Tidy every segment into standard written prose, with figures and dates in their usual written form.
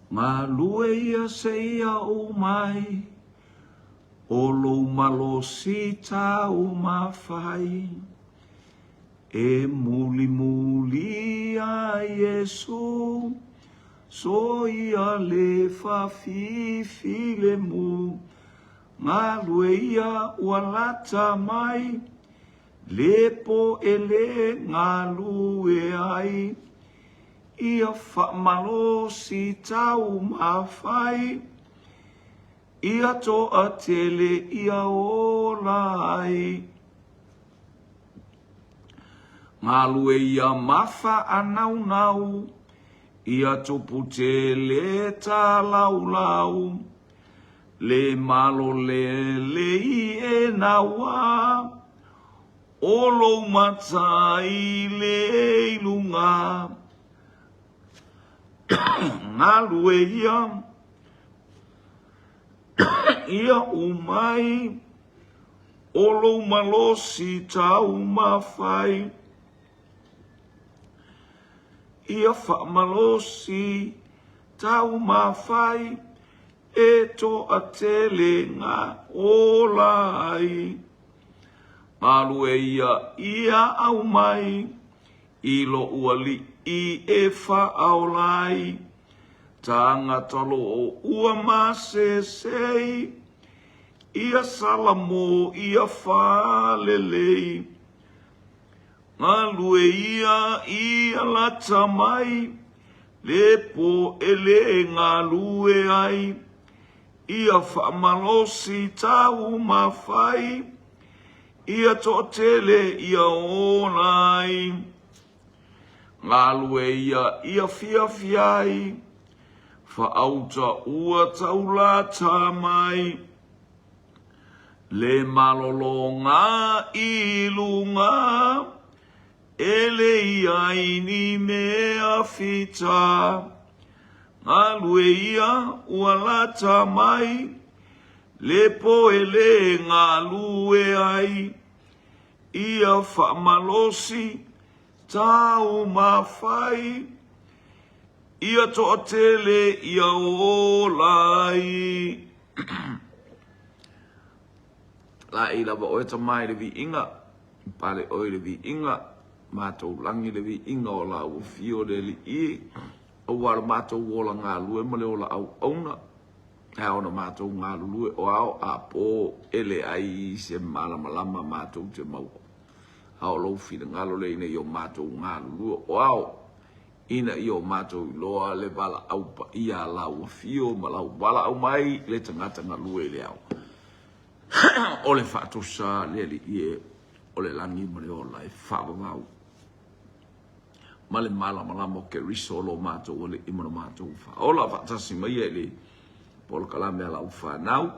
ngā lue ia se ia o mai, o lo malo si tau mawhai, e muli muli a Yesu, so ia le whawhiwhi le mu, ngā lue ia ua lata mai, lepo ele ngā lue ai, ia whamalo si tau mawhai, ia toa tele ia ola ai. Ngā lue ia mawha anau nau, ia tupu tele ta lau lau, le malo le i e nawa, olo matai le ilunga, ngā lue ia umai, olo malosi tau mawhai, ia whamalosi tau mawhai, e toa tele ngā olai. Malue ia au mai, ilo uali i e whaolai, tanga talo o ua masesei, ia salamo ia whalelei. Malue ia lata mai, lepo ele ngā lue ai, ia whamalosi tau mawhai, ia totele ia onai, ngā lue ia fiafiai, whaauta ua taulata mai, le malolo ngā ilunga, ele ia ni mea fita, ngā lue ua lata mai, lepo ele ngā lue ai, ia whamalosi tau mawhai, ia to'atele ia olai. La i lava oe tamai le vi inga, pale oe le vi inga, mātou langi le vi inga o la ua fio le li i, o wala mātou wola ngā lue ma le o la au auna, hea ona mātou ngā lue o au a pō ele ai se malama mātou te mau. Hao lau whina ngalo le ina i o mātou ngā lue o au, ina i o mātou i loa le wala au pa ia la ua fio ma lau wala au mai le tangata ngā lue le au. O le whaatosa le li ie o le langi ma le o lai whaavavau. Ma le malama ke riso lo mātou o le imana mātou wha. O la whaatasi mai e le polo kalame ala u whanau.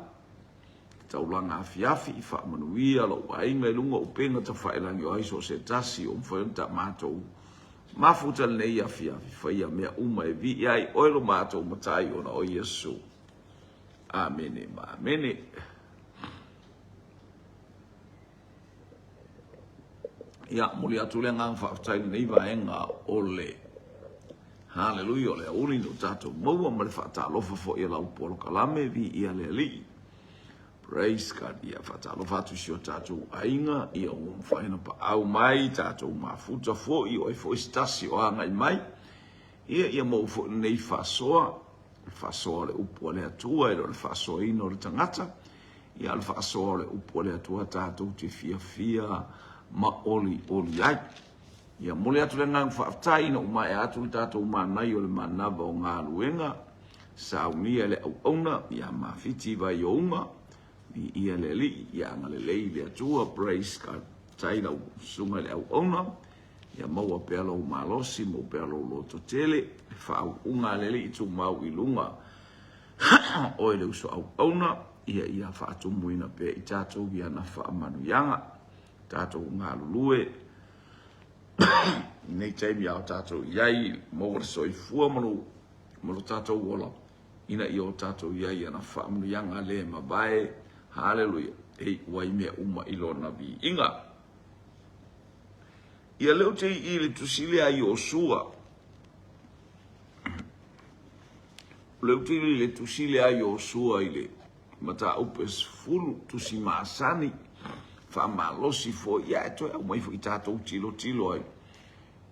Taulanga afiafi i whaamanuia lo wainga i lunga upenga ta whaelangi o aiso se tasi o mwhaionta mātou. Mafuta nei afiafi whaia mea uma e vi ai oilo mātou matai o na o Yesu. Amene ma amene. Ia muli atu le ngang whaatai nei vaenga o le. Hallelujah, le uli no tatou maua ma le whaatalofa fo ia lau polo kalame vi ia le li. Praise God, ia whaatalofa atu si o tatou ainga, ia o mwhaina pa au mai, tatou mafuta fo i o e fo istasi o anga i mai. Ia mau fo nei whaasoa le upo le atua, ilo le whaasoa ino le tangata. Ia le whaasoa le upo le atua tatou te fia ma oli ai. Ia mole atu le ngang whaatai na umai atu le tātou manai o le manava o ngā luenga. Saunia le au auna, ia mawhiti vai o unga. Ni ia le li, ia ngale lei le atua, praise God. Tai lau sunga le au auna. Ia maua pealo o malosi, mau pealo o loto tele. Whaau unga le li tu mau ilunga. Oe le uso au auna. Ia whaatumu ina pe i tātou ia na whaamanu yanga. Tātou ngā lulue. Nei taimi au tātou iai, mawara soi fua malu tātou wola. Ina i o tātou iai ana whaamunu yanga le mabae. Hallelujah. Ei wai mea uma ilona vi inga. Ia leo te i le tusile ai o sua. le utili le tusile ai o sua ile mata upes fulu tusi masani fa malosi fo ia to e mai fo tato tilo ai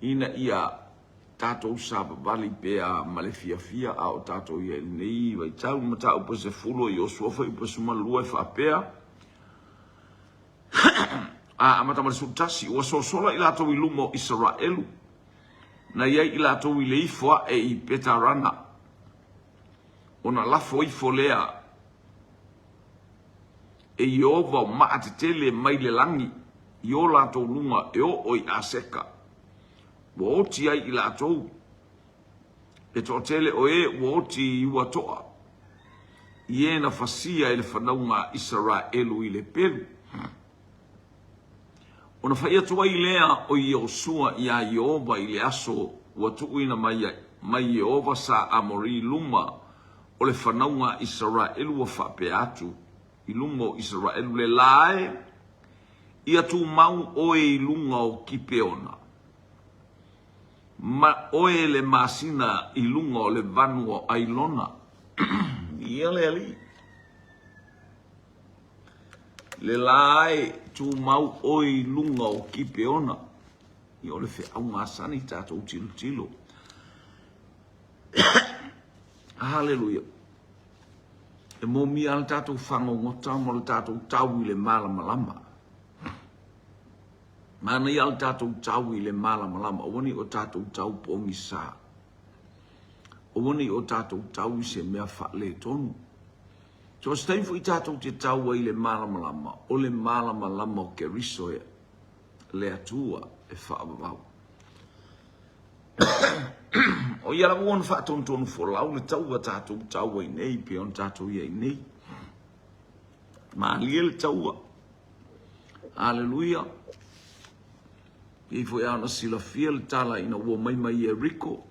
ina ia tato saba bali pe a malefia a o tato ia nei vai tau mata upes fulu i o sua fo upes malua fa pe a mata mal sutasi o so sola ila to ilumo Israelu na ia ila to ile ifo e i petarana ona lafo ifo lea e Iova maatetele mai le langi i o latou lunga e o oi aseka wo oti ai i latou e totele o e wo oti i watoa i e na fasia i le whanaunga Israelu i le peru ona whaia tua i lea o i o sua i a Iova i le aso watu ina mai Iova sa amori luma o le whanaunga Israelu wa whape atu i lungo Israelu le lae ia tu mau oe i lunga o kipeona ma oe le masina i lunga o le vanua ailona ia le ali le lae tu mau oe i lunga o kipeona i o le fe au masani tato tilo haleluia e mo mi al tatou fango ngota mo le tatou tau i le malama. Mana i al tatou tau i le malama. O wani o tatou tau pongi sa. O wani o tatou tau i se mea wha le tonu. So stai fu i tatou te tau i le malama. O le malama o ke riso e le atua e wha ababau. O ia la won fa ton fo lau le tau tau i nei pe on tatu i nei ma liel tau haleluia i fo ya na sila fiel tala ina wo mai e rico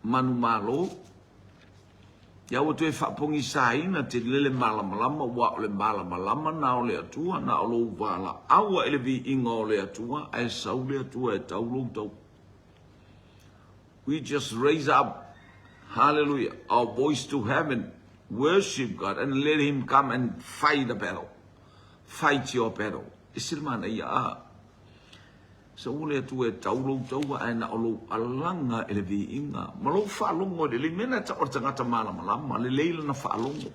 manu malo ya wo te fa pongi saina te lele malama wa le malama na o le atua na o lo vala awa ele vi ingo le atua ai sau le atua e tau lo tau. We just raise up, hallelujah, our voice to heaven, worship God, and let Him come and fight the battle. Fight your battle. Isilmana ia. So ule tu e taulo taua ai na olo alanga ele vi inga. Malo whaalongo de le mena ta ortangata malama le leila na whaalongo.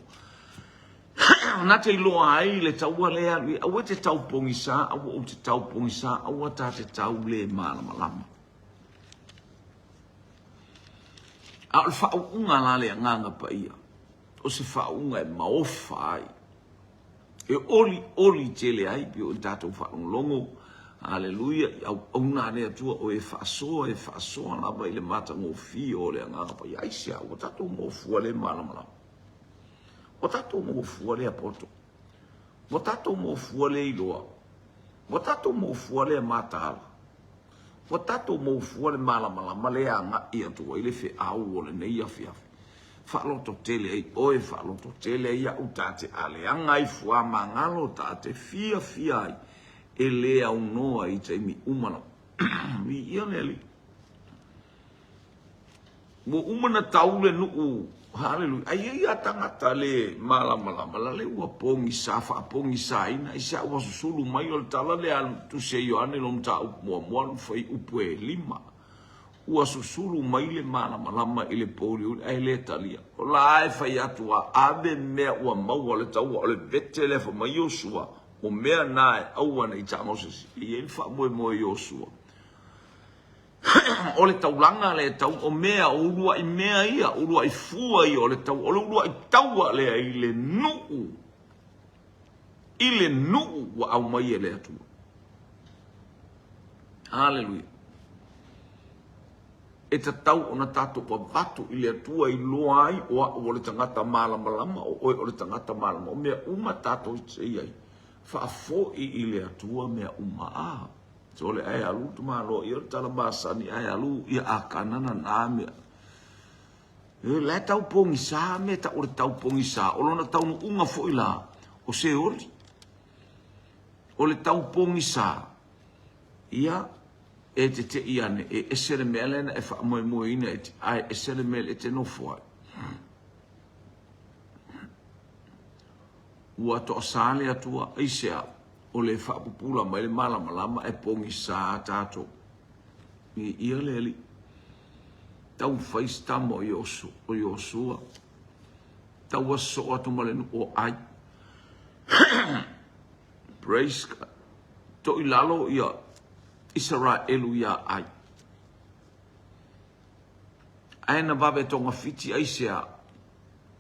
Na te iloa ai le taua le alui. Awa te tau pongisa, awa o te tau pongisa, awa ta te tau le malama. Al whaunga la le nganga pa ia. O se whaunga e maofa ai. E oli tele ai pio o tatou whaunglongo. Haleluia. Au nga lea tua o e whaasoa na ba ile mata ngō fio o le nganga pa ia. Aisia, o tatou ngō fua le malama. O tatou ngō fua le apoto. O tatou ngō fua le iloa. O tatou ngō fua le mataala. O tatou mou fua le malama le anga ia tua ile fe au o le nei afi. Whaaloto tele ai oe whaaloto tele ai au tate ale anga i fua mangalo tate fia ai e lea unoa i taimi umana. Mi ia neli. Mo umana taule nuu haleluia. Ai ia tangata le malama la le ua pongi sa ina isa ua susulu mai o le tala le alu tu se yo ane lom ta mua fai upue lima. Ua susulu mai le malama ile poli ai le talia. O la ai fai atua ave mea ua maua le taua o le vete le fa mai Yosua o mea nae aua na i ta Moses. I e fa moe Yosua. O le taulanga le tau o mea o urua i mea ia, urua i fua ia o le tau, o le urua i taua lea i le nuu. I le nuu wa au mai e le atua. Hallelujah. E ta tau o na tato pa vatu i le atua i loa ai o le tangata malama o le tangata malama. O mea uma tato i te iai. Whaafo i le atua mea uma aha. So le ai alu tu malo i o tala basani ai alu i a kanana na mea. E le tau pongi sa me ta o le tau pongi sa. O lona tau no unga fo i la. O se ori. O le tau pongi sa. Ia e te iane e esere mele na e wha moe ina e ai esere mele e te no fwai. ua to sale atua aisea o le whaapupula mai le malama lama e pongi sa tato. Ni ia le li. Tau whaistamo o Yosua. Tau aso atu malenu o ai. Praise God. To ilalo ia Israelu ia ai. Aina vabe tonga fiti aisea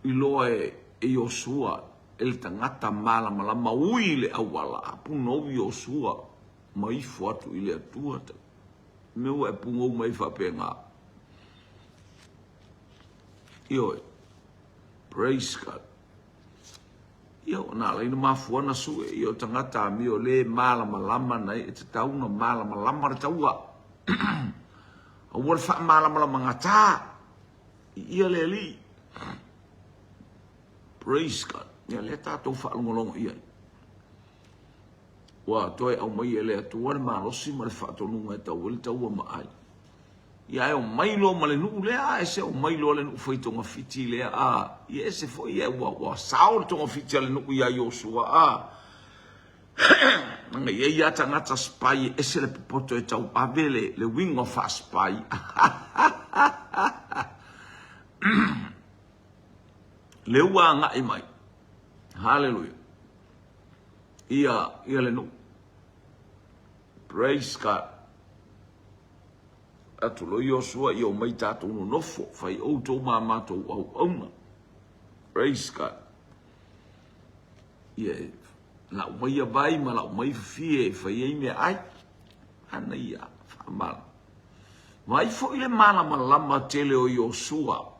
iloa e Yosua el tangata malama lama ui le awala puno Yosua mai fuatu ile atua ta. Meu e pungo mai whapenga. Ioi. Praise God. Io na leina mafuana su io tangata mio le malama lama nei e te tauna malama lama re taua. Awar fa malama lama ngata. Ia le li. Praise God. Ia le tatou fa ngolongo ia. Wa toi au mai ele atua ma losi ma le fa tonu ngai tau le taua ma ai. Ia e o mailo ma le nuu lea, e se o mailo le nuu fai tonga fiti lea, ia e se foi e wa sao le tonga fiti le nuu ia Yosua, Nga ia tangata spai, e se le popoto e tau avele, le wing of a spai. Le ua ngai mai. Hallelujah. Ia le nuu. Praise God. Atu lo Yosua i o mai tātou no nofo, fai outou mātou au auna. Praise God. Ia, lau mai a vai, ma lau mai fie, fai ei mea ai. Ana ia, whaamala. Mai fo ile malama lama tele o Yosua.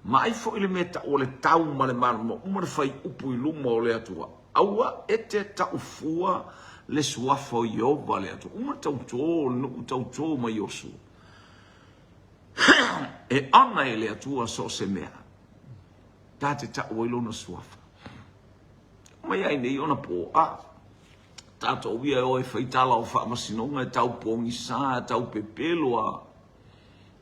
Mai fo ile meta o le tau ma le malama, umar fai upu i luma o le atua. Aua e te tau fua le suafa o Iova le atua. Umar tau tō, nuku tau tō ma Yosua. E ana ele atua so se mea. Tate ta oilona suafa. Mai ai nei ona po a. Tato wia o e faitala o whaamasinonga e tau pongi sa, tau pepeloa.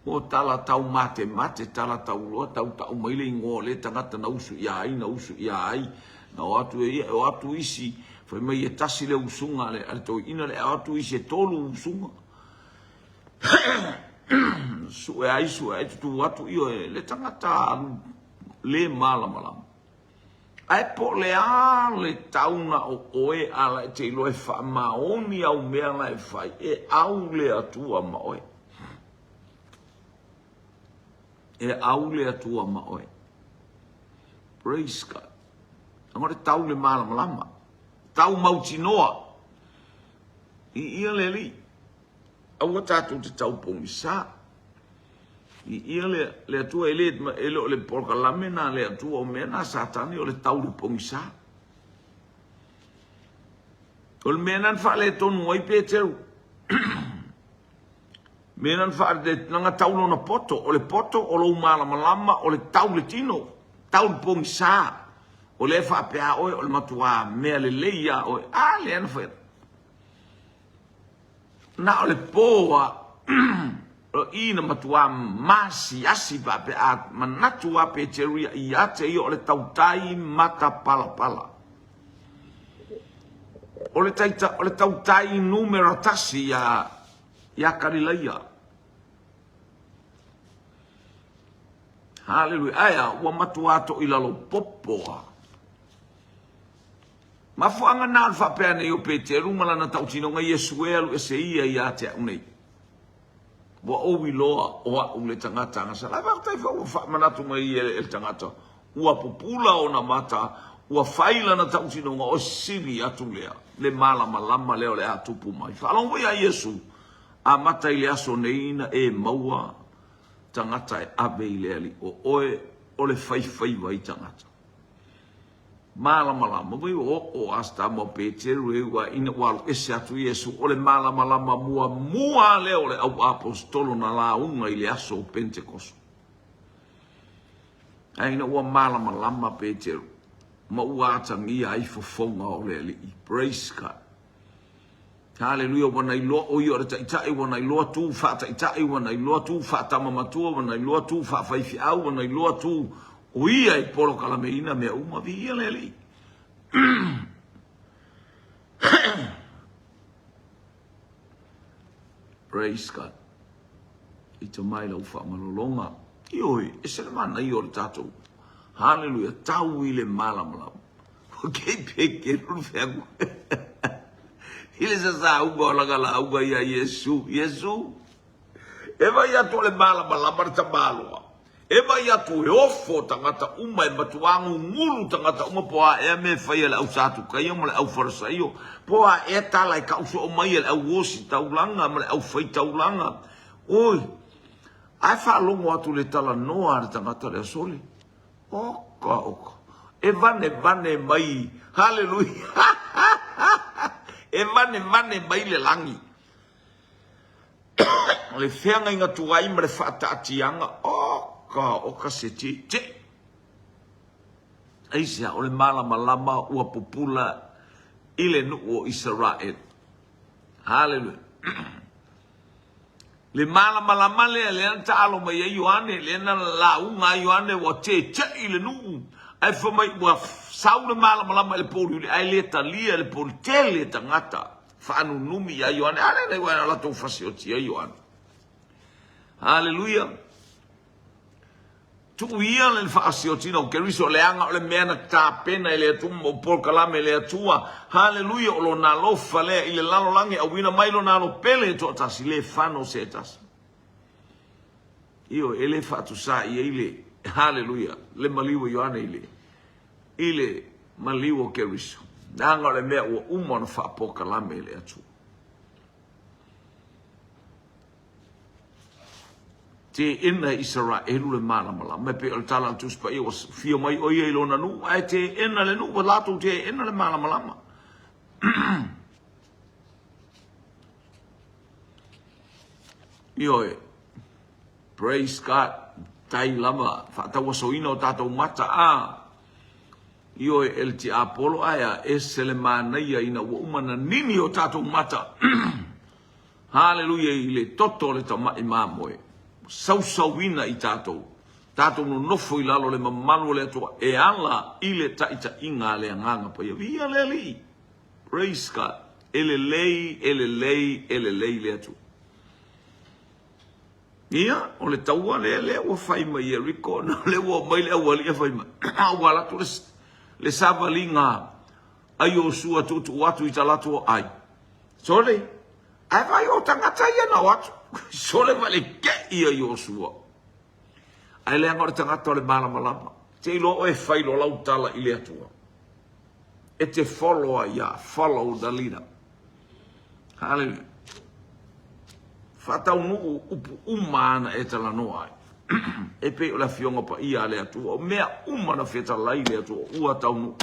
O tala tau mate, tala tau loa, tau maile i ngole, tangata na usu ia ai. Na o atu isi, fai mai e tasi le usunga, ale tau ina le atu isi e tolu usunga. Su e ai tu watu io le tangata le malama. Ai po le tauna o oe ala te ilo e wha maoni au mea la e whai e au le atua ma oe. E au le atua ma oe. Praise God. Angore tau le malama lama. Tau mauti noa. I ia le li. Aua tātou te tau pongi sa. I ia le atua le porka lamena le atua o mena satani o le tau le pongi sa. O le mena nfa le tonu ai Peteru. Mena nfa le nanga tau lona poto. O le poto o lo malama lama o le tau le tino. Tau le pongi sa. O le fa pea oe o le matua mea le leia oe. Le anfa. Na o le poa o ina matua masi asi ba pe a manatua pe teria I ate I o le tautai mata pala. O le tautai numero tasi ya karilaia. Hallelujah. Aya wa matua to ilalo popoa. Mafuanga na alfa pene yo Peteru malana tautino nga Yesuelu e se ia I ate unei. Wa owi loa oa ule tangata nga sa. Lava tai fa manatu mai el tangata. Ua popula o na mata. Ua faila na tautino nga o siri atu lea. Le malama lama leo le atupu mai. Falongo ya Yesu. A mata ile aso neina e maua. Tangata e abe ile li. O oe o le fai vai tangata. Malama we o asta mo Peteru e wa ina wa ese atu Yesu o le malama mua leo le au apostolo na la unga ile aso Pentecost. Aina wa malama Peteru ma ua tangia ai fofonga o le li. Praise God. Hallelujah. Wana ilo o yo ta itai wana ilo tu fa ta itai wana ilo tu fa ta mamatua wana ilo tu fa faifi au wana ilo tu Uia I polo kalameina mea uma via leli. Praise God. Ito mai lau wha malolonga. Ioi, e sere mana i o le tātou. Hallelujah, tau i le malamala. Kei peke ruru wheaku. Ile sa unga o langa la unga ia Yesu. Yesu. Eva ia tu le malamala marita maloa. Eva ia tu e ofo tangata uma e matuangu ngulu tangata uma poa e me whai le au satu kai mo le au farasaio. Poa e tala i kauso o mai le au wosi taulanga mo le au whai taulanga. Oi, ai whalongo atu le tala noa le tangata le asoli. Oka, oka. E vane mai. Hallelujah. E vane mai le langi. Le whianga inga tuai ma le whaata atianga. Oka se te. Aisia o le malama ua popula ile nuo Israel. Hallelujah. Le malama le anta alo mai Ioane le na la unga Ioane wa te ile nuo. Ai fa mai wa sau le malama le polu ai le talia le polu tele tangata. Fa anu numi ya Ioane ale le wa la to fasioti Ioane. Hallelujah. Tu ia le fasioti no keriso le anga le mena ta pena ile tu mo por kalame le tua. Hallelujah o lo na lo fale ile lalo langi a wina mai lo na lo pele to tasi le fano setas. Io ele fatu sa ile. Hallelujah. Le maliwo Ioane ile maliwo keriso. Nanga le mea o umon fa por kalame le atu. Te ina Israel le malama me pe o tala tu spa i was fio mai o ye lo na nu ai te ina le nu la tu te ina le malama io praise God tai lama fa ta so ino tato mata io el ti apolo aya esele mana ia ina wo umana nini o tato mata hallelujah ile toto le tama imamoe Sauwina i tātou. Tātou no nofo i lalo le mamalu le atua. E ala i le taita inga le anganga pa ia. Via le li. Praise God. Ele lei le atu. Ia, o le taua le ua whai mai e riko. No le ua mai le ua lia whai mai. Awa latu le savalinga. Ai o sua tutu watu i talatu ai. Sorry. Ai vai o tangata ia na watu. Sole vale ke ia Joshua. Ai le ngore tangata le malama. Te ilo e failo lautala i le atua. E te follow the leader. Hallelujah. Fata unu upu umana e tala noa. E pe o la fionga pa ia le atua. O mea umana feta lai le atua. Ua taunu.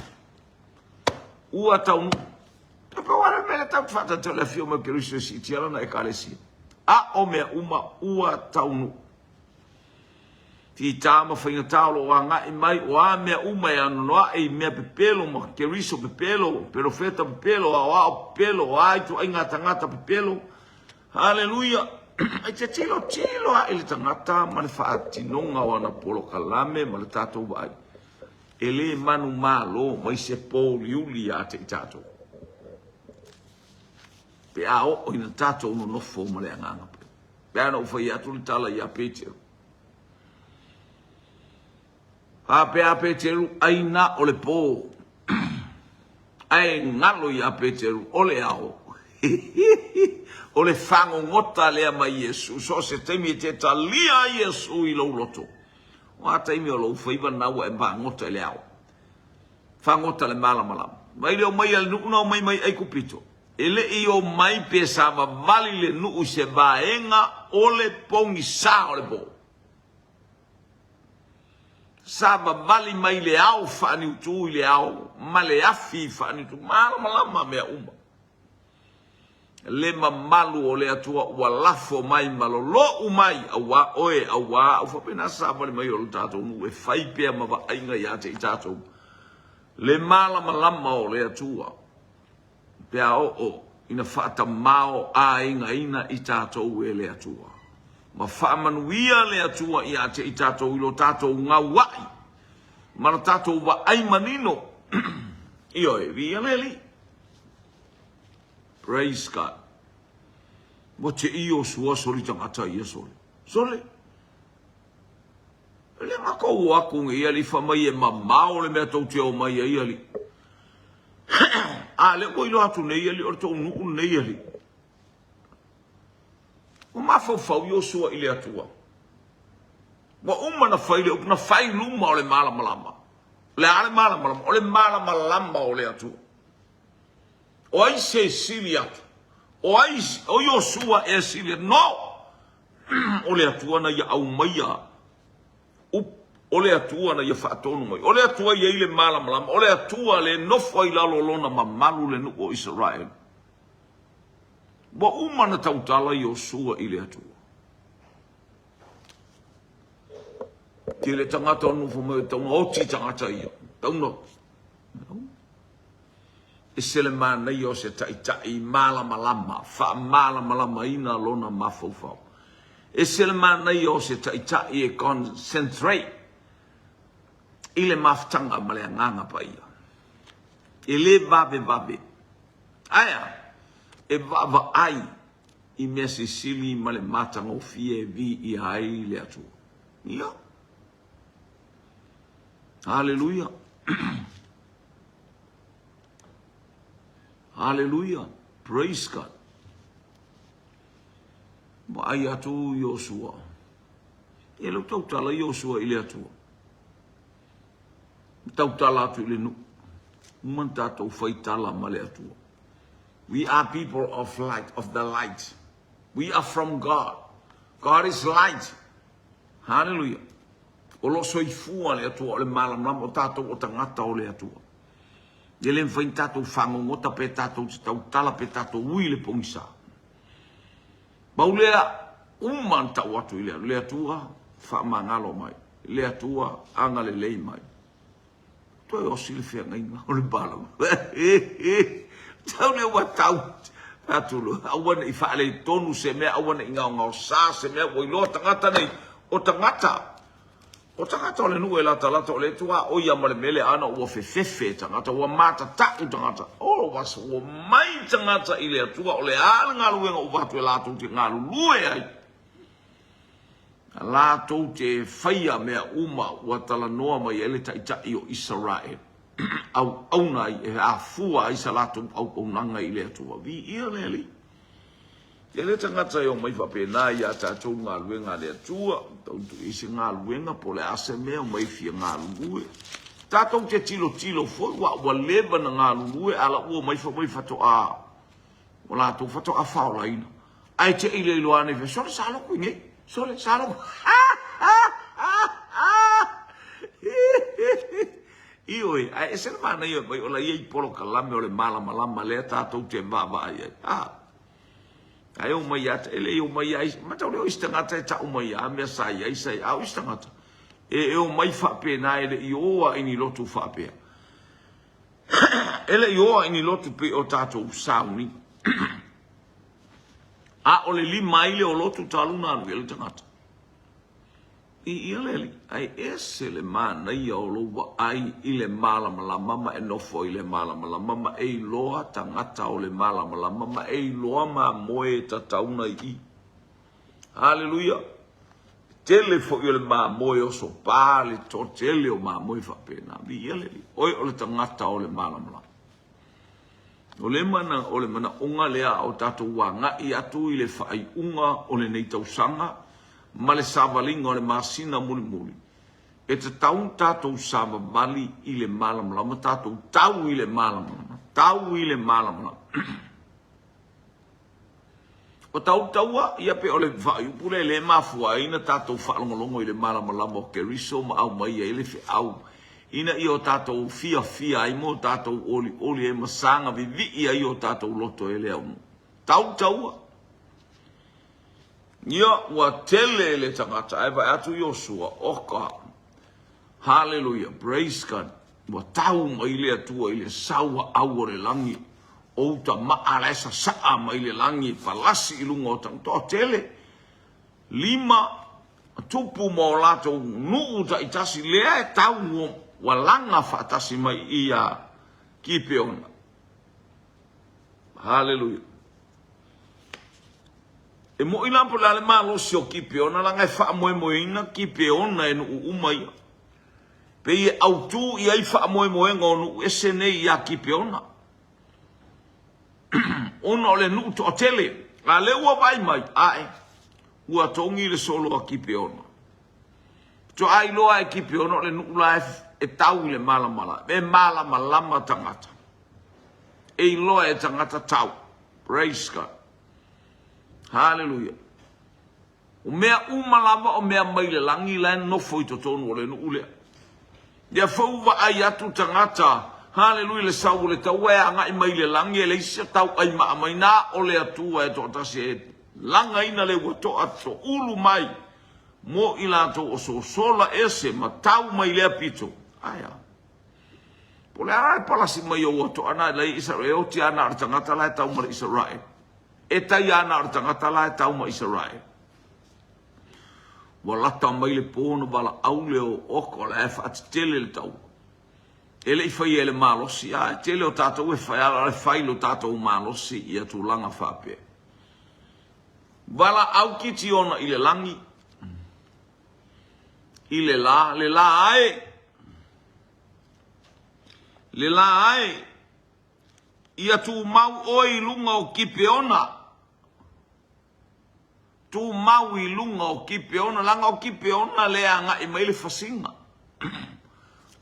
E pe wale mele tau fata te la fionga keriso si tiala na e kalesi. A o mea ua taunu. Ti tāma whainga tālo o ngai mai o a mea e anonoa e mea pepelo ma keriso pepelo, perofeta pepelo, a o pepelo, o a itu ai ngā tangata pepelo. Hallelujah. Ai te tilo a ele tangata ma le whaatinonga o ana polo kalame ma le tātou vai. E le manu malo mai se pōli uli a te tātou. Pe a o ina tātou no nofo ma le anganga. Pe ana ufai atu li tala i a Peteru. A pe a Peteru aina o le pō. Ai ngalo i a Peteru o le ao. O le whango ngota lea mai Yesu. So se teimi te talia Yesu i lau loto. O a teimi o lau whaiva naua e mba ngota le ao. Whangota le malama. Mai leo mai al nukuna o mai ai kupito. Ele i o mai pe sa vali le nuu se vaenga o le pongi sa o le po. Sa vali mai le au whani utu i le au. Ma le afi whani utu. Malama mea uma. Le mamalu o le atua ua lafo mai malolo umai. Awa oe awa. Au whapena sa vali mai o le tātou nu. E whai pia ma va ainga i ate i tātou. Le malama o le atua. Pea o ina whaata mao a ina i tātou e le atua. Ma whaamanuia le atua i ate i tātou ilo tātou ngā wai. Mana tātou wa ai manino. Iyo e vi aleli. Praise God. Mo te iyo sua soli tangata ia soli. Soli. Le mako aku ngi ali fa mai e mamao le mea tau te o mai e ali. A le ko ilo atu nei ali o to nu nei ali. O mafau yo sua ile atua. Wa umma na fai le na fai luma o le mala malama. Le ale mala malama o le mala malama o le atua. O ai se silia. O ai o yo sua e silia no. O le atua na ya au maia. O le atua na ia whaatonu mai. O le atua ia ile mala malama. O le atua le nofo i lalo lona mamalu le nuko Israel. Wa umana tautala i o sua i le atua. Ti le tangata onu fume taunga oti tangata ia. Taunga. E sele mana i o se tai mala malama. Wha mala malama ina lona mafaufau. E sele mana i o se tai e concentrate. Ile maftanga male nganga pa ia. Ele vabe. Aya. E vava ai. I mesi sili male matanga o fie vi i ai le atu. Ia. Hallelujah. Hallelujah. Praise God. Ma ai atu Yosua. E lo tau tala Yosua ile atu. Tau tala atu ile nu. Manta tau fai tala male atu. We are people of light, of the light. We are from God. God is light. Hallelujah. O lo soifua le atua o le malam lam o tātou o tangata o le atua. E le mwhain tātou whango ngota pe tātou te tau tala pe tātou ui le pongisa. Mau lea uman tau atu i le atua wha mangalo mai. Le atua anga le lei mai. Toi o sile whea ngai ma o le balam. Tau le wa tau. Atulu. Awana i wha le tonu se mea awana i ngao sa se mea o ilo tangata nei. O tangata. O tangata o le nue lata o le tua o ia male mele ana ua fefefe tangata ua mata taku tangata o was ua mai tangata i le atua o le ala ngalu wenga uvatu e lato te ngalu lue ai lato te whaia mea uma ua tala noa mai ele taitai o Israel au aunai e a fua i sa lato au aunanga i le atua vi ia le li e le tangata i o mai whapena i a tātou ngā luenga le atua, tau tu isi ngā luenga po le ase mea o mai fia ngā lulue. Tātou te tilo foi, wa lewa na ngā lulue, ala ua mai whato a, o lātou whato a whaolaina. Ai te ile iloane fe, sore sāloko inge, sore sāloko. Ioi, ai e sena mana ioi, mai o la iei polo kalame o le malama lea tātou te mbaba ai. Ai o mai ata ele o mai ai mata o istangata ta o mai a me sai ai sai au istangata e o mai fa pena ele i o ini lotu fa pe ele i o ini lotu pe o tato sauni a o le li mai le o lotu taluna ele tangata i ele ai ese le mana i o lo ai ile mala mama e no foi le mala mama e loa tangata o le mala mama e loa ma moe ta tauna i hallelujah tele foi le ma moe o so pale to tele o ma moe fa pena vi ele oi o le tangata o le mala o le mana unga lea o tatu wanga i atu i le fai unga o le nei tausanga ma le savalinga o le masina muli. E te taun tātou sava mali i le malamlama, tātou tau i le malamlama, tau i le malamlama. O taua, ia pe o le whaiupule le mafua ina tātou whaalongolongo i le malamlama o ke riso ma au mai e le fe au. Ina i o tātou fia ai mo tātou oli e masanga vivi ia i o tātou loto e le au. Taua. Ia ua tele le tangata e vai atu Yosua oka. Hallelujah, praise God. Ua tau mai le atua i le saua au o le langi. O ta maaresa saa mai le langi palasi i lunga o tangtoa tele. 5 tupu mo lato nuu ta itasi lea e tau ua langa fatasi mai ia kipe ona. Haleluia. E mo ina po le malo si o kipe ona la ngai wha moe moe ina kipe ona e nu umai. Pe i autu i ai wha moe moe ngonu ese nei ia kipe ona. Ona o le nu to tele. A le ua vai mai, ae. Ua tongi le solo a kipe ona. To ai loa e kipe ona le nu la e tau le mala mala. E mala malama tangata. E loa e tangata tau. Praise God. Hallelujah. O mea umalama o mea maile langi lan no foi to tonu o le nu ulea. Ia fauwa ai atu tangata. Hallelujah le sau le tau e anga i maile langi e le isia tau ai maa mai na o le atua e to tasi e langa ina le wato ato ulu mai mo ilato o so sola ese ma tau mai le apito. Aya. Po le arai palasi mai o wato ana le Israel ti ana ar tangata la e tau mara Israel. E tai ana ar tangata la e tau ma Israel. Walata mai le pono bala au leo oko la e whaatitele le tau. Ele i fai ele malosi, a tele o tātou e fai ala le fai lo tātou malosi i atu langa whape. Wala au kiti ona i le langi, i le la ae. Le la ae, i atu mau oi lunga o kipe ona. Tu mau i lunga o kipe ona, langa o kipe ona le anga i maile fasinga.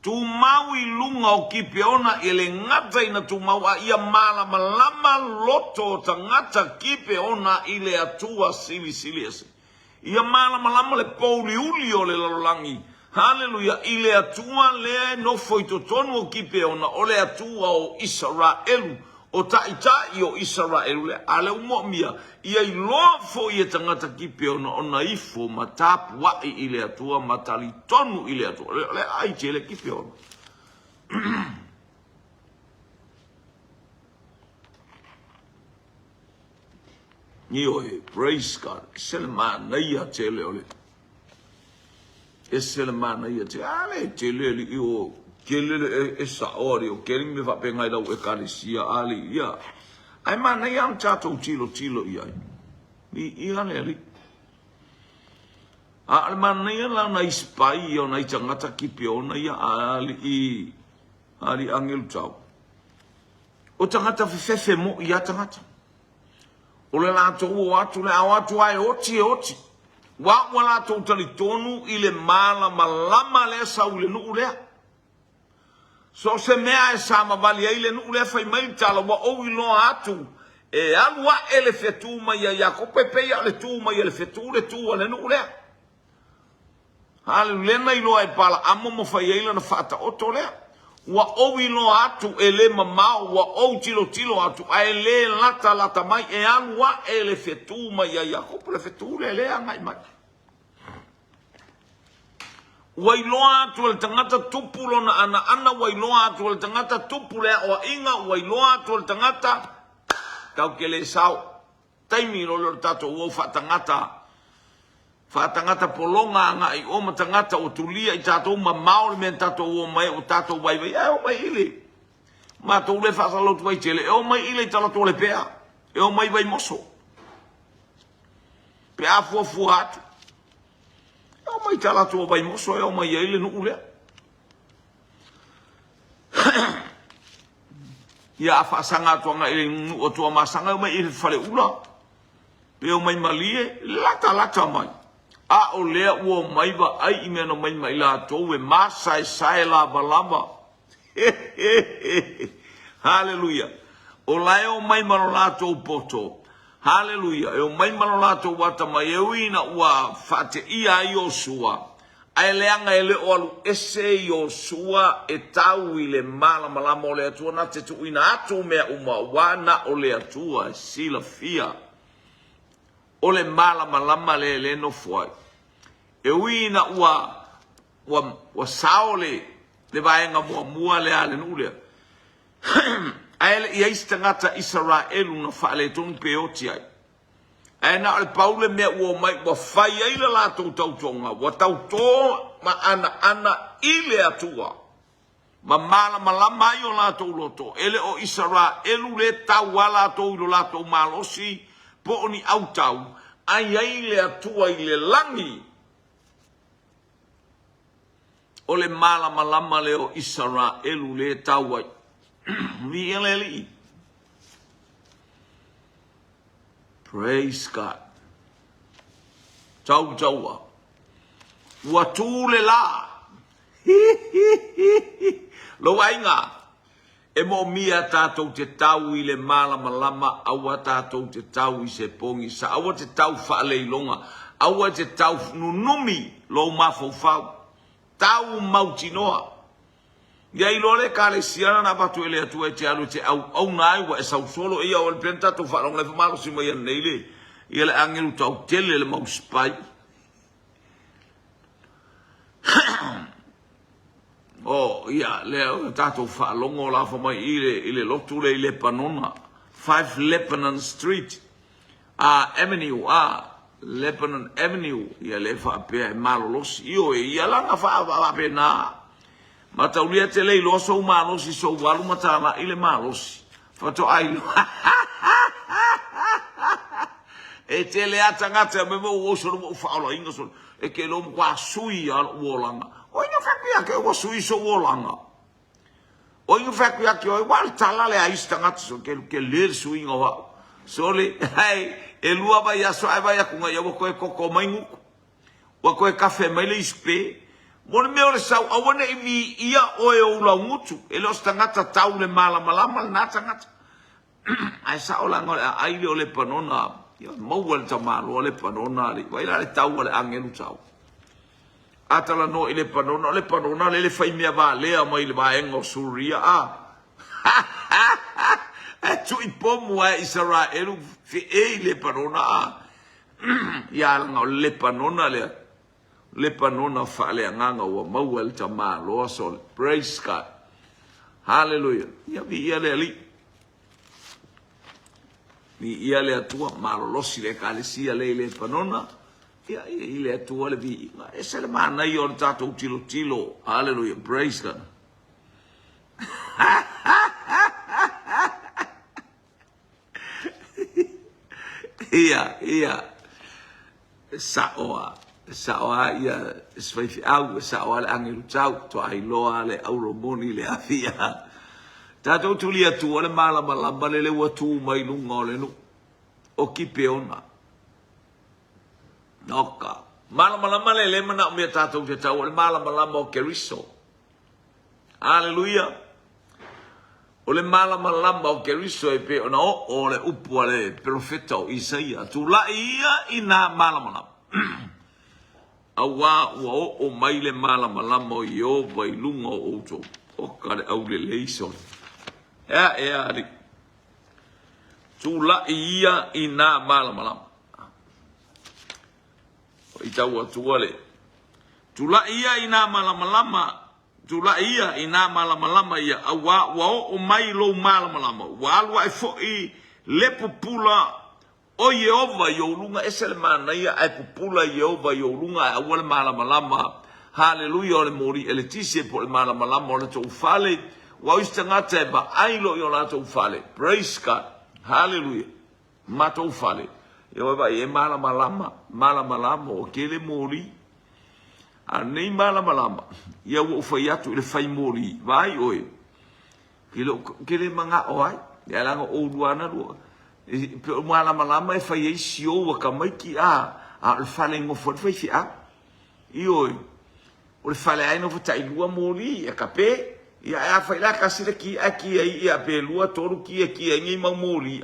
Tu mau i lunga o kipe ona i le ngata ina tu mau a ia mala malama loto ta ngata kipe ona i le atua sili ese. Ia mala malama le pouli uli o le lalolangi. Hallelujah. I le atua le no foi to tonu o kipe ona o le atua o Israelu. O tai o Israelu le ale umo mia. Ia i loa fo i e tangata kipe ona ifo matapu wai i le atua matali tonu i le atua. Le aiche le kipe ona. Ni oe, praise God. Sele mana ia tele ole. Sele mana ia tele. Ale tele li i o. Kelele e saori o kering me va pengai dau e kalisia ali ia. Ai mana ia tatou tilo ia. I ale ali. A mana ia la na ispai o na tangata kipe ona ia ali angelu tau. O tangata fefe mo ia tangata. O le lato o atu le awatu ai oti. Wa wala tau tali tonu i le mala malama le sa ule nu ulea. So se mea e sa mavali ai le nu ulea fai mai tala wa o ilo atu. E alua ele fetu mai ia ko pepe ia le tu mai le fetu le tu le nu ulea. Hale lena ilo ai pala amo mo fai ai na fata oto lea. Wa o ilo atu ele mamau wa o tilo atu a ele lata mai e alua ele fetu mai ia ko le fetu le ngai mai. Wailoa atu le tangata tupu lona ana wailoa atu le tangata tupu le o inga wailoa atu le tangata kau ke le sao taimi lo tato o fa tangata polonga nga i o tangata o tulia i tato ma maul men tato o mai o tato wai o mai ile ma to le fa salo tu tele o mai ile tala to le pea e o mai vai moso pea fu atu o mai tala tu vai moso e o mai ile no ule ia fa sanga to nga ile o to ma sanga mai ile fale ula pe o mai malie lata mai a o le o mai va ai me no mai la to we masa sai la balaba hallelujah o la o mai la to poto hallelujah e o mai la to wata mai e wina wa fate ia Yosua ai leanga ele o ese Yosua e tau ile mala malama o le atua na te tu ina atu mea uma wana o le atua sila fia o le mala malama le no foi e wina wa saole le vaenga mua le ale nule ai ia istangata Israel no fale ton peoti ai ai na al paule me o mai wa fai ai la tau tonga wa tau to ma ana ile atua Mamala malama yo la to loto. Ele o Isara elu le tawala to lo la to malosi po oni autau. Ai ai le atua i le langi. O le mala malama le o Isara elu le tawa. Vi ele li. Praise God. Tau taua. Watu le la. Lo ainga. E mo mia tātou te tau i le mala malama. Awa tātou te tau i se pongi. Sa awa te tau whaaleilonga. Awa te tau nunumi. Lo mafau. Tau mautinoa. Ia i lole ka le siana na batu ele atu e te alu te au nai wa e sau solo ia o le plenta to whalong le whamalo si mai neile. Ia le angeru tau tele le mau spai. Oh, ia, le tātou whaalongo la whamai i le lotu le i le panona. 5 Lebanon Street. Avenue, Lebanon Avenue. Ia le whaapea e malolosi. Io e ia langa whaapea nā. Mataulia te lei loa sou malosi, sou walu matana i le malosi. Whato ailu. E te le atangata me mo uosoro mo whaola inga solo. E ke lo mkwa sui a uolanga. O inga whakuia ke ua sui so uolanga. O inga whakuia ke oi wale tala le aistangata so ke le sui inga wao. So le, hei, e lua vai aso ai vai akunga ia wako e koko mainguku. Wako e kafe mai le ispe. Mone meo le sau, awane i mi ia oe o ula ngutu. E leo stangata tau le mala malama le natangata. Ai sao langa le aile o le panona. Ia maua le tamalo o le panona le. Waila le tau le angelu tau. Atala no i le panona le fai mea va lea mai le vaenga o suria. E tu i pomu e Isara elu fi e le panona. Ia langa o le panona le. Le panona fale nganga wa maua le tamalo o sol. Praise God. Hallelujah. Ia vi ia le ali. Ni ia le atua malolosi le kalesia le panona. Ia le atua le vi. E se le mana i o le tatou tilo. Hallelujah. Praise God. Ia. Saoa ia svaifi au saoa le angiru tau to ai loa le auromoni le afia. Tatou tuli atu le malama le watu mai lunga o le nu. O kipe ona. Noka. Malama le mana mea tatou te tau le malama o Keriso. Hallelujah. O le malama o Keriso e pe ona o le upua le profeta o Isaia. Tu la ia ina malama. Awa o mai le malama o Iova i lunga o oto. O kare au le leison. Ea ari. Tu la ia ina malama. I tau atua le. Tu la ia ina malama. Tu la ia ina malama ia. Awa o mai lo malama. Wa alwa e fo i le pupula. O Yehova youlunga eselmana ia ai pupula Yehova youlunga awal malama. Hallelujah le mori eletisie po le malama o le tau fale. Wa istangata e ba ailo yo la tau fale. Praise God. Hallelujah. Ma tau fale. Yehova e malama o kele mori. Anei malama. Ia wo fai atu le fai mori. Vai oi. Kele manga oai. Ia langa o duana lua. Pe malama e fai e sio wa kamaiki le fale ngofo fai fi ioi o le fale ai no fai lua moli e kape ia fai la kasile ki aki ia pe lua toru ki ngi ma moli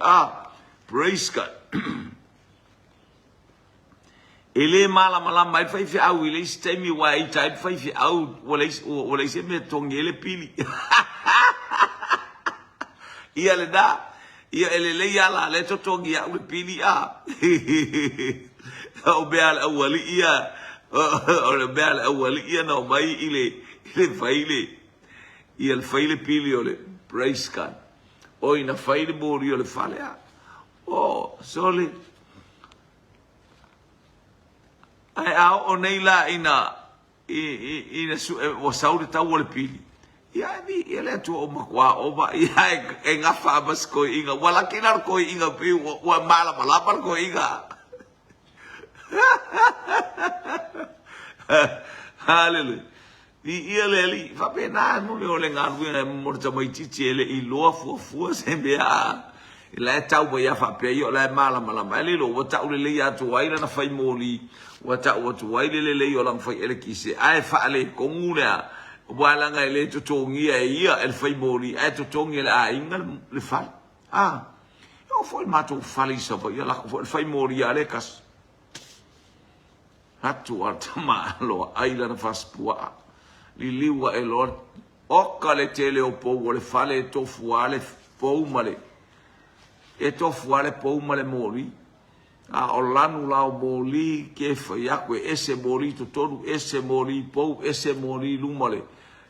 praise God. Ele malama e fai fi au ile stemi wa i tai fai fi au wala se me tongele pili ia le da. Ia ele ia la le totongi ia ule pili o beal awali ia o le beal awali ia no mai ile faile ia le faile pili ole praise God o ina faile mori ole fale o sole ai o nei la ina su o saure tau ole pili Ia ni ele tu o makwa o ba ia e ngafa bas ko inga wala kinar ko inga pi wa mala malapar ko inga. Hallelujah. Ia leli fa pena no le ole ngaru e morta mai titi ele I loa fu sembea. Ila tau ba ia fa pe yo la mala ele lo wa tau le ia tu ai na fai moli wa tau tu ai le yo lang fai ele kise ai fa ale ko ngula wala nga ele tu tongi ia el fai moli ai tu tongi la inga le fa yo foi mato fali so ba yo la fai moli ale kas hatu atama lo ai la fas pua li liwa e lord o kale tele o po le fale to fuale po male e to fuale po male mori a olanu la moli ke foi akwe ese mori to todo ese mori po ese mori lumale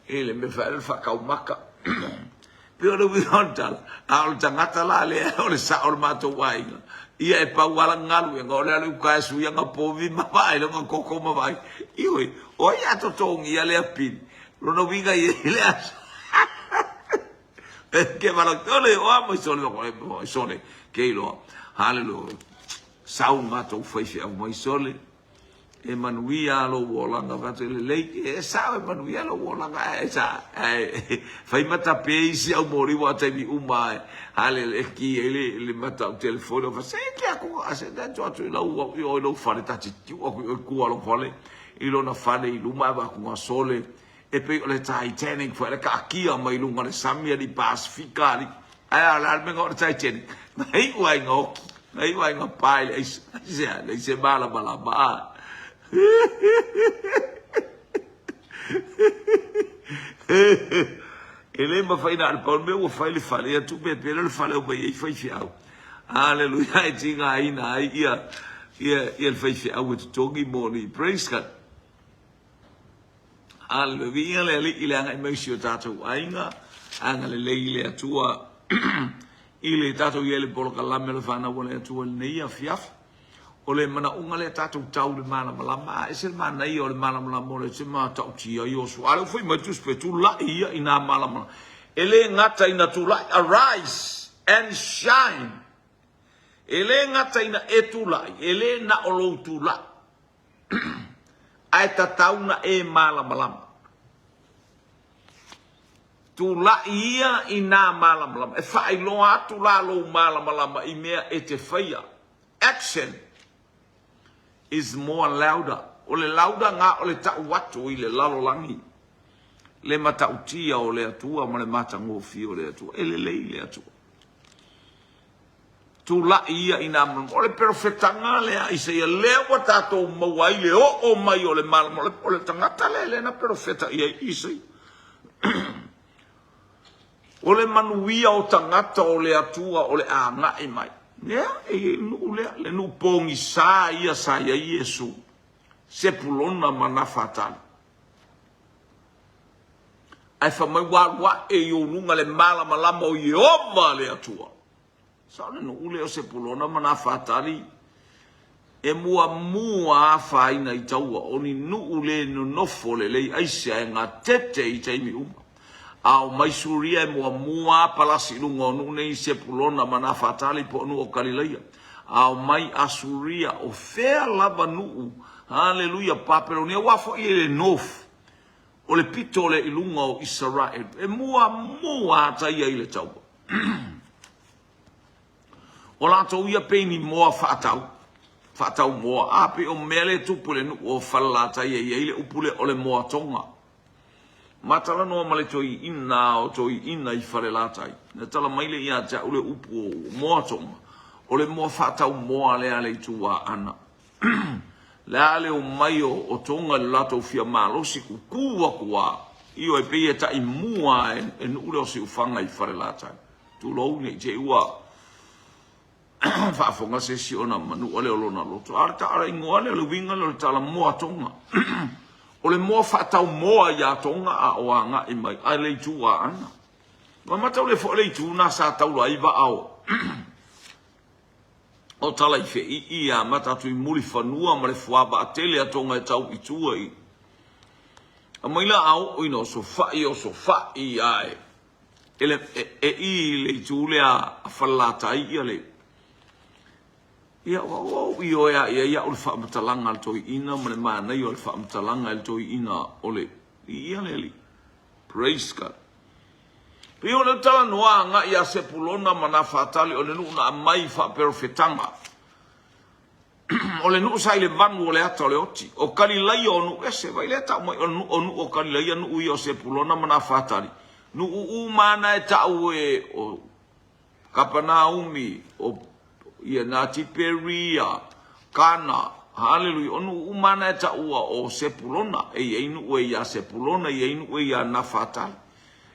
ele me fa ka maka pero vi hontal al tangata la le o sa or mato wai ia e pa wala ngalu ngole lu ka su ya ngapo vi mai lo ngoko mai ioi o ya to tongi ia le apin lo no vinga ile as che valore o amo sole che lo hallelujah sau mato foi fi mai sole Emanuia lo wolanga vate le e sa Emanuia lo wolanga e sa fai mata peisi au mori wa te mi umai hale e ki le mata o telefono fa se che ako ase da joto la u io lo fare tati ku alo fole ilo na fale iluma va ku sole e poi le Titanic fuera cakia mai lunga le Samia di Pacifica di la me ngor Titanic mai wai ngo pai le se bala ba ele ma fai na por meu fai le fale tu be le fale o be fai fiao hallelujah e tinga ina ia il fai fiao tu tongi moni praise God hallelujah le ile anga mai sio tato ainga anga le ile tua ile tato ile por kalame le fana wala tu le ia fiaf ole mana unga le tatu tau le mana malama e se mana I ole mana malama le se ma tau tia yo so ale foi ma tu spe tu la ia ina malama ele ngata ina tu la arise and shine ele ngata ina etu la ele na olo tu la ai tatau na e malama tu la ia ina malama e fai lo atu la lo malama I mea e te faia action is more louder. Ole louder nga ole ta watu ile lalo langi. Le mata utia ole atua ma le mata ngofi ole atua. Ele le ile atua. Tu la ia ina ole perfecta nga le a ise ia le wata to mawai le o mai ole mal ole tangata le na perfecta ia ise. Ole manuia o tangata ole atua ole a ngai mai. Ya, nu le nu pongi sa ia Yesu. Se pulona mana fatal. Ai fa mai wa e yo nunga le mala malama o Yehova le atua. Sa le nu le se pulona mana fatali. E mua fa ina I taua oni nu le no nofo le ai se nga tete I taimi uma. Au mai suria mua palasi lungo no nei se pulona mana fatali po no Galileia au mai asuria o fea lava nu hallelujah paperonia wafo ile nof o le pitole ilungo Israel e mua taia ile tau o la to ia peni moa fatau moa ape o mele tupule no o falla taia ile upule ole moa tonga matala no male toi ina o toi ina I fare latai na tala maile ia ja ule upu moatonga ole mo fatau mo ale ale tua ana le ale o maio o tonga lato fia malo siku kuwa io e pe ta I mua en ule o si ufanga I fare latai tu lo ne je ua fa fonga se si ona manu ole o lona loto arta ara ingole le winga le tala moatonga ole mo fatau moa ya tonga a oanga I mai ai le tua ana ma mata le fo le tu na sa tau lai va ao o tala I fe I a mata tu I muri fanua ma le fuaba a tele a tonga e tau I tua I Amaila au ino so fa I ai. Ele I le tulea falata ia le. Ia o io ia o fa matalanga al toi ina mane mana io fa matalanga al toi ina ole. Ia le li. Praise God. Pio le tala noa nga ia se pulona mana fatali o le nu na mai fa perfetanga. O le nu sai le vanu o le ata o le oti. O kalilai o nu ese vai le ta mai o nu o kalilai nu i o se pulona mana fatali. Nu u mana e tau e o Kapanaumi o ia Ngati Peria kana hallelujah o nu u mana e tau o se pulona e inu e ia se pulona e inu e ia na fatali.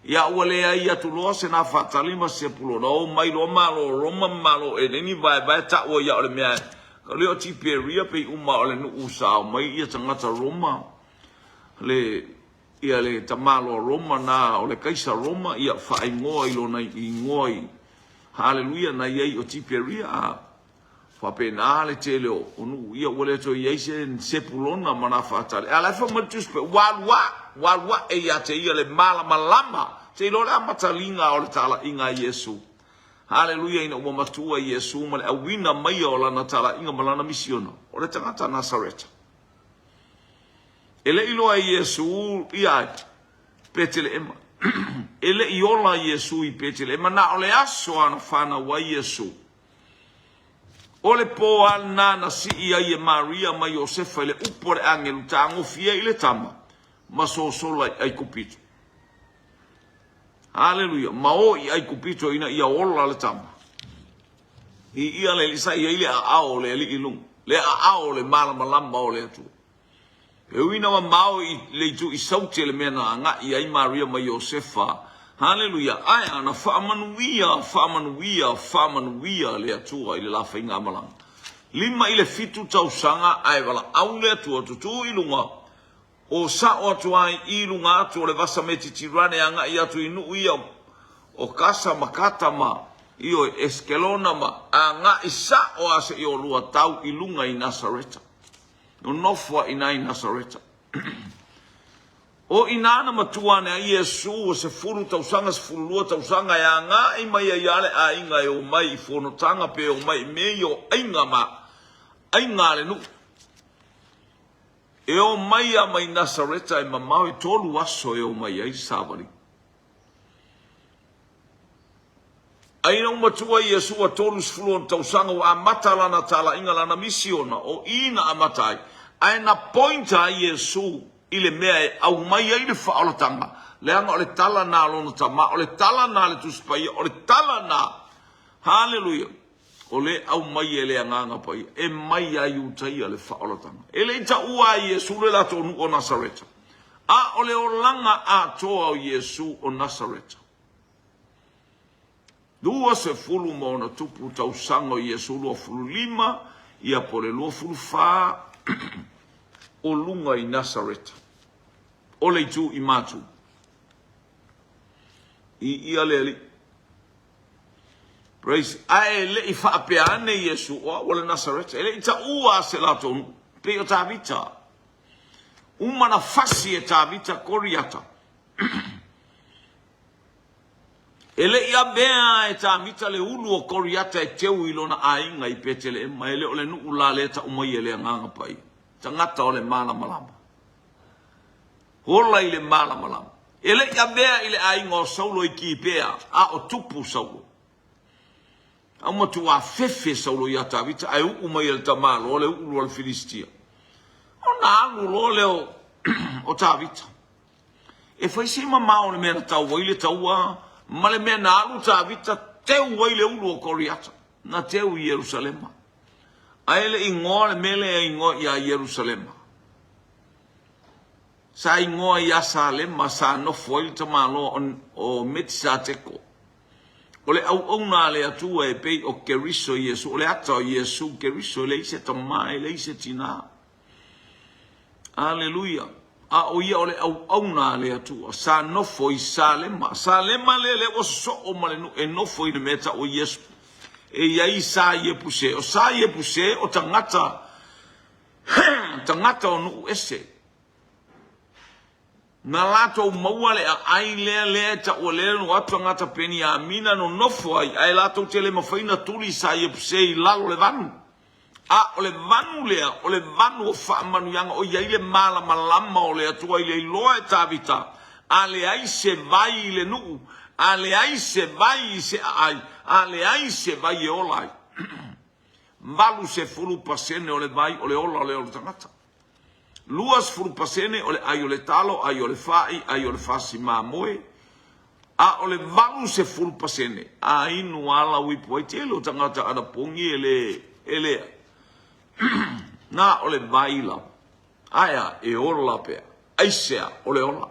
Ia ua lea ia tuloa se na fatali ma se pulona o mai lo malo roma malo e nini vai tau ia o le mea leo tiperia pe uma ole no usa mai ia tangata Roma le ia le tamalo Roma na ole kaisa Roma ia fai ngoi lo na I ngoi hallelujah na ia o tiperia fa pena le telo onu ia ole to ia se pulona mana fatale ala fa matus pe wa e ia te ia le mala malama te lo la matalinga ole tala inga Yesu. Hallelujah ina ua matua Yesu ma le awina mai o lana tala inga malana misiono. O le tangata Nazareta. Ele iloa Yesu ia petele ema. Ele iola Yesu I petele ema na ole aso ana fana wa Yesu. Ole po alna na si ia I Maria ma Yosefa ile upore angelu tango fia ile tama. Ma so sola ai kupito. Hallelujah. Mao I ai kupito ina ia ola le tama. I ia le lisa ia ile ao le li ilung. Le ao le mala malamba o le atu. E uina wa mao I le tu I sauti le mena anga I ai Maria ma Yosefa. Hallelujah. Ai ana famanuia le atua I le lafa inga malanga. Lima ile fitu tausanga ai wala au le atua tutu ilunga. O sa o tuai I lunga atu o le vasa meti tirane anga I atu inu ia o kasa makata ma I o eskelona ma anga I sa o ase I o lua tau I lunga I Nazareta. No nofua ina I Nazareta. O inana matuane a Yesu o se furu tausanga se furu lua tausanga ya anga I mai aiale a inga e o mai I fonotanga pe o mai me o inga ma inga le nu. E o mai a mai Nazareta e mamau I tolu aso e o mai ai sabari. Aina umatua Yesu a tolu sfulon tausanga o amata lana tala inga lana misiona o ina amatai. Aina pointa Yesu ile mea e au mai ai le whaalatanga. Leanga o le tala na lona tama, o le tala na le tuspaia, o le tala na. Hallelujah. O le au mai e le anganga pai, e mai ai utaia le whaalatanga. E le ita ua Yesu le lato nu o Nazareta. A o le o langa a toa o Yesu o Nazareta. Lua se fulu mauna tupu tausanga o Yesu lua fulu lima, ia po le lua fulu faa o lunga I Nazareta. O le tu I matu. Ia le ali. Praise. Ae le I whaapeane Yesu o le Nazareta. Ele ita ua se lato pe o tavita. Umana fasi e tavita koriata. Ele ia bea e tavita le ulu o koriata e teu ilona ainga I petele e ma ele o le nuu la le ta umai ele anganga pai. Tangata o le mala malama. Hola I le mala malama. Ele ia bea I le ainga o saulo I ki bea. A o tupu saulo. Ama tu a fefe saulo ia tavita ai umai ele tamalo o le ulu al Filistia. O na alu lo leo o tavita. E fai se mamao le mena tau waile taua. Ma le mea na alu tavita teu waile ulu o koriata. Na teu I Yerusalema. Aele ingoa le mele e ingoa I a Yerusalema. Sa ingoa I a Salema sa no foil tamalo o metisa teko. O le au na le atua e pei o keriso Yesu. O le ata o Yesu keriso le ise tamai le ise tina. Aleluia. A o ia o le au na le atua. Sa no foi Salema. Salema le o so o malenu e no foi le meta o Yesu. E iai sa ie puse. O sa ie puse o tangata. Tangata o nuu ese. na lato maua le ai le ta o le no atu ngata peni a mina no nofo ai lato tele mafaina tuli sa ye psei lalo le vanu a o le vanu le o le vanu o fa manu yanga o ia ile mala malama o le atu ile loa tavita a le ai se vai le nu a le ai se vai se ai a le ai se vai o lai malu se fulu pasene o le vai o le ola o le tangata luas fulu pasene o le ai o le talo ai o le fai ai o le fasi mamoe a o le valu se fulu pasene a inu ala wipu ai tele o tangata ana pongi ele na o le vai la aya e ola pea aisea o le ola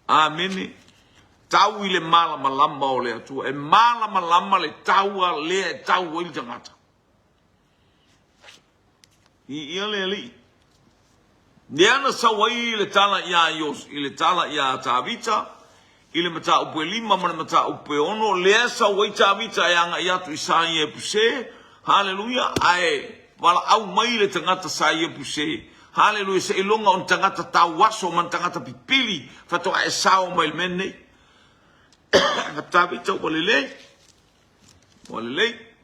amene tau ile mala malama o le atua e mala malama le taua le tau il tangata i ile li Niana sawai le tala ia yos, ile tala ia tavita, ile mata upe lima mana mata upe ono, le sawai tavita yang ia tu isai e puse, haleluya, ai, wala au mai le tangata sai e puse, haleluya, se ilonga on tangata tawaso man tangata pipili, fato ai sao mai mene, tavita walele,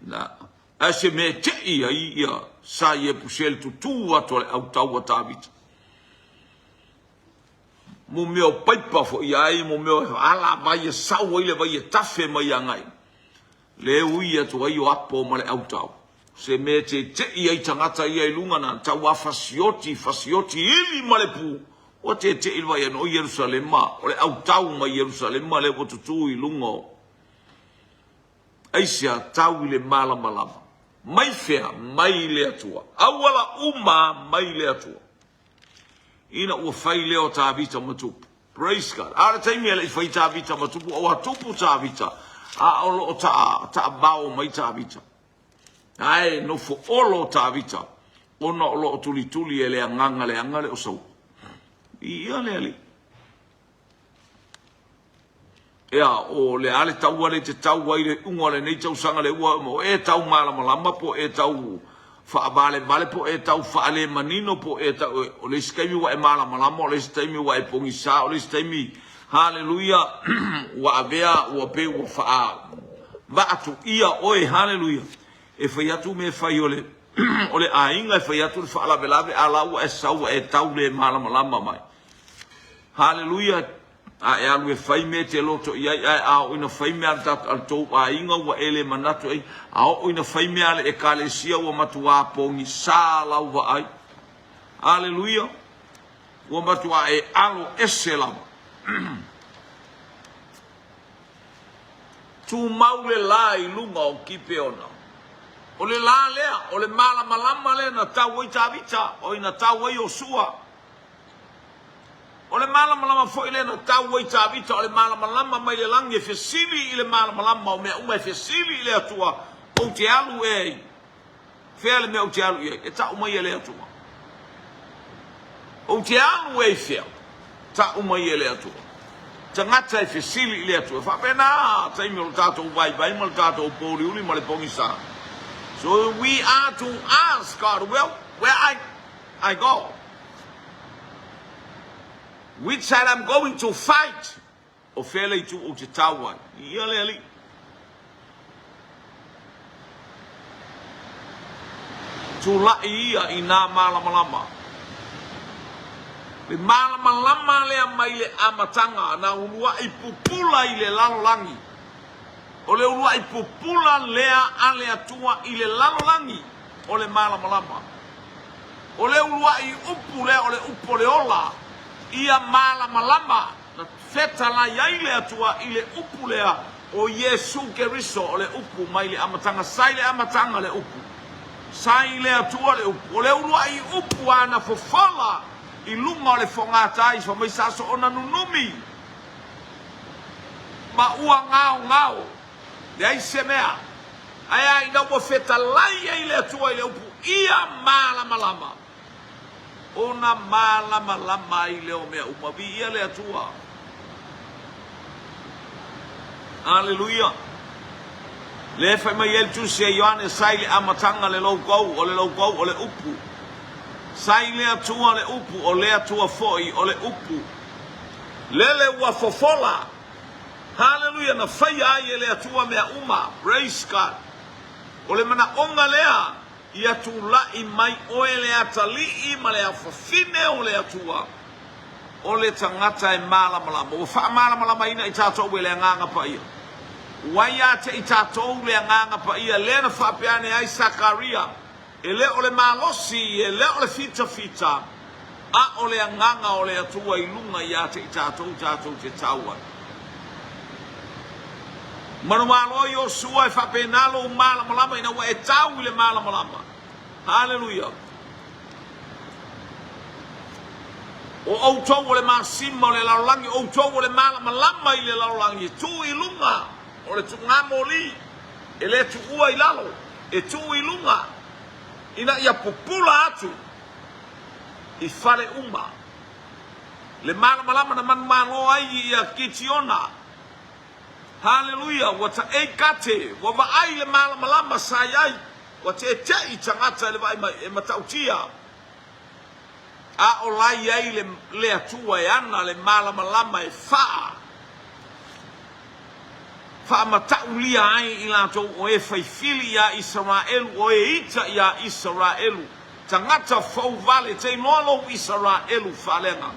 na, ase me te ia sai e puse le tutu ato au tau tavita. Mo meo paipa fo iai mo meo ala vai sau ile vai tafe mai angai le uia to ai o apo male autau se me te iai tangata iai lunga na tau fasioti ili male pu o te il vai no Jerusalem ma o le autau mai Jerusalem ma le o tutu i lunga aisia tau ile mala malama mai fea mai le atua awala uma mai le atua ina ua fai leo tavita matupu. Praise God. Ara taimi ele fai tavita matupu, o atupu tavita. A olo ta bao mai tavita. Ai, no fo olo tavita. Ona olo tuli ele anganga le angale o sau. Ia le ali. Ea, o le ale tau ale te tau waire unga le nei tau sanga le ua mo e tau malama po e tau fa vale po e tau fa le manino po e tau o le skemi wa e mala malamo le skemi wa e pongisa o le skemi haleluya wa avea wa pe wa fa va atu ia oi haleluya e fa yatu me fa yole ole ainga e fa yatu fa la velave ala wa e sau e tau le mala malama mai haleluya a e alu e fai me te loto ia a o ina fai me al to a inga wa ele manato ai a o ina fai me ale e kalesia wa matua pongi sala wa ai haleluya wa matua e alo esela tu maule lai lunga o kipe ona o le la lea o le mala malama le na tau i tavita o ina tau i o sua o le malama fo ile no tau i tavita o le malama mai le langi e fesili i le malama o mea uma e fesili i le atua o te alu e fea le mea o te alu e ta uma i le atua o te alu e fea ta uma i le atua tangata e fesili i le atua fa pena ta imi o tato vai ma o tato o pori uli ma le pongisa so we are to ask God well where I go which side I'm going to fight o fele tu o te tawa ia le ali tu la ia ina malama le malama le mai le amatanga na ulua i pupula i le lalolangi o le ulua i pupula lea ale atua i le lalolangi o le malama o le ulua i upu le o le upo le ola ia malama na feta la yaile atua ile upu lea o Yesu Keriso o le upu mai le amatanga sai le amatanga le upu sai le atua le upu o le urua i upu ana fofala i lunga o le fongata i so mai saso ona nunumi ma ua ngao le ai semea ai ina mo feta la yaile atua ile upu ia malama ona malama i leo mea umavi ia le atua haleluya le fai mai el tu se Ioane sai le amatanga le loukau o le upu sai le atua le upu o le atua foi o le upu lele ua fofola haleluia na fai ai ele atua mea uma praise God o le mana onga lea ia tula'i mai oe le atalii ma le afafine o le atua o le tangata e malamalama o wha malamalama ina i tātou e le anganga pa ia waia te i tātou le anganga pa ia le na whapeane ai Sakaria e le o le malosi e le o le fita a o le anganga o le atua i lunga ia te i tātou te taua Manumalo yo sua e whapenalo malamalama ina wa e tau i le malamalama haleluia o outou o le masima o le laulangi outou o le malamalama i le laulangi tu i lunga o le tungamo e le tuua i lalo e tu i lunga ina ia popula atu i fale uma le malamalama na manumalo ai ia kitiona haleluia wata e kate wa vai le malamalama sayai wata e te i tangata le vai e matautia a o lai ai le atua e ana le malamalama e faa mataulia ai i lato o e faifili ia Israelu o e ita ia Israelu tangata fau vale te nolo Israelu falenga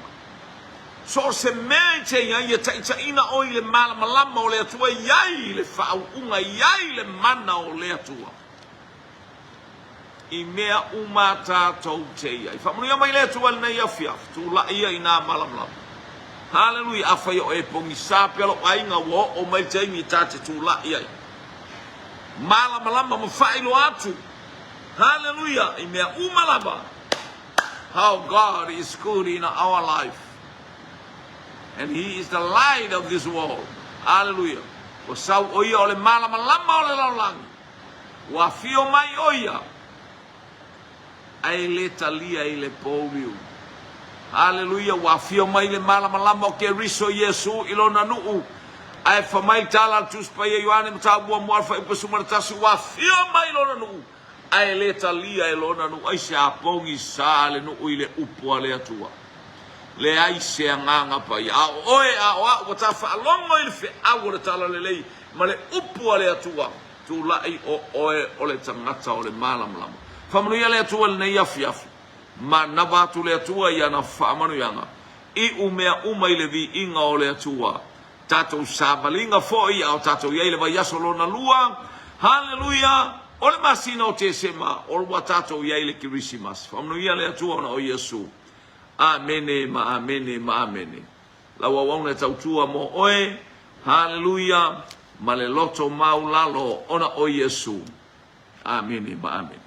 so se mea te ia ta ina o le malamalama o le atua iai le whaunga iai le mana o le atua i mea uma tātou te iai whamunia mai le atua le nei afiaf tu la ia i nā malamalama haleluia a whai o e pongi sāpelo ainga wo o mai te imi tāte tu la iai malamalama ma whailo atu haleluia i mea umalama how God is good in our life and he is the light of this world. Hallelujah. O sau oia o le malamalama o le laulangi. Wa fio mai oia. Ai le talia i le pouliu. Hallelujah. Wa fio mai le malamalama o ke riso Yesu ilo nanuu. Ai fa mai tala tus pa ye Yohane mtabua muarfa ipa sumartasu. Wa fio mai ilo nanuu. Ai le talia ilo nanuu. Ai se apongi sa le nuu i le upua le atua. Le ai se nganga pa ia oe a o ta fa longo il fe a o tala le lei ma le upu ale atua tu lai o oe o le tangata o le malamalama fa manu ia le atua le nei afiafu ma na ba tu le atua ia na fa manu yanga i umea uma i le vi inga o le atua tatou savalinga fo ia o tatou ia le vai aso lona lua haleluia o le masina o te sema o wa tatou ia le kirisimas fa manu ia le atua na o Yesu amene ma amene ma amene la wawana tautua mo oe haleluia ma le loto maulalo ona o Yesu amene ma amene